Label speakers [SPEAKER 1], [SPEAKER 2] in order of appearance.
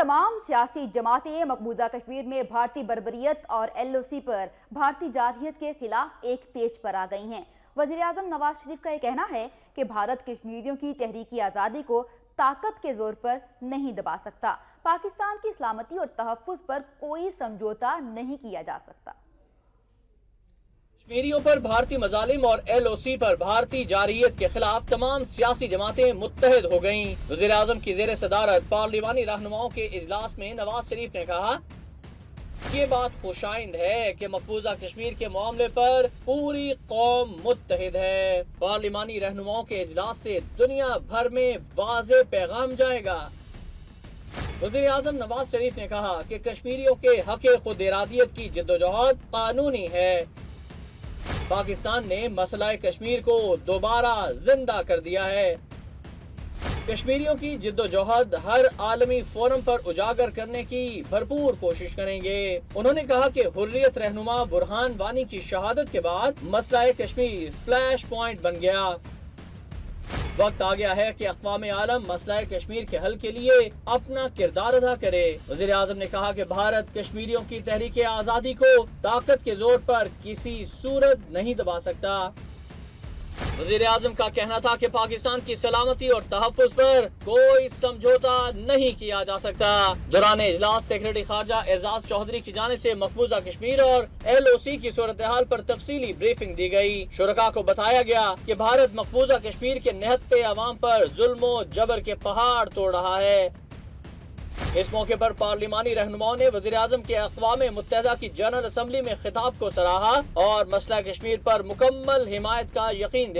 [SPEAKER 1] तमाम सियासी जमातें मकबूजा कश्मीर में भारतीय बर्बरियत और LOC पर भारतीय जारहियत के खिलाफ एक पेज पर आ गई हैं। वज़ीर-ए-आज़म नवाज शरीफ का ये कहना है कि भारत कश्मीरियों की तहरीकी आज़ादी को ताकत के जोर पर नहीं दबा सकता। पाकिस्तान की सलामती और तहफ़्फ़ुज़ पर कोई समझौता नहीं किया जा सकता।
[SPEAKER 2] कश्मीरियों पर भारतीय मजालिम और LOC पर भारतीय जारहियत के खिलाफ तमाम सियासी जमातें मुत्तहिद हो गईं। वज़ीर-ए-आज़म की ज़ेर सदारत पार्लिमानी रहनुमाओं के इजलास में नवाज शरीफ ने कहा, ये बात खुशाइंद है कि मकबूजा कश्मीर के मामले पर पूरी कौम मुत्तहिद है। पार्लिमानी रहनुमाओं के इजलास से दुनिया भर में वाज़ेह पैगाम जाएगा। वज़ीर-ए-आज़म नवाज शरीफ ने कहा कि कश्मीरियों के हक़ खुद इरादियत की जिद्दोजहद कानूनी है। पाकिस्तान ने मसला कश्मीर को दोबारा जिंदा कर दिया है। कश्मीरियों की जिद्दोजहद हर आलमी फोरम पर उजागर करने की भरपूर कोशिश करेंगे। उन्होंने कहा कि हुर्रियत रहनुमा बुरहान वानी की शहादत के बाद मसला कश्मीर फ्लैश पॉइंट बन गया। वक्त आ गया है कि अक़वाम आलम मसला कश्मीर के हल के लिए अपना किरदार अदा करे। वज़ीर आज़म ने कहा कि भारत कश्मीरियों की तहरीक आज़ादी को ताकत के जोर पर किसी सूरत नहीं दबा सकता। वज़ीर आज़म का कहना था कि पाकिस्तान की सलामती और तहफ़्फ़ुज़ पर कोई समझौता नहीं किया जा सकता। दौरान इजलास सेक्रेटरी खारजा एजाज चौधरी की जानिब से मकबूजा कश्मीर और LOC की सूरत हाल पर तफसीली ब्रीफिंग दी गई। शुरका को बताया गया कि भारत मकबूजा कश्मीर के निहत्ते अवाम पर जुल्म और जबर के पहाड़ तोड़ रहा है। इस मौके पर पार्लिमानी रहनुमाओं ने वज़ीर-ए-आज़म के अक़वाम मुत्तहिदा की जनरल असम्बली में खिताब को सराहा और मसला कश्मीर पर मुकम्मल हिमायत का यकीन दिलाया।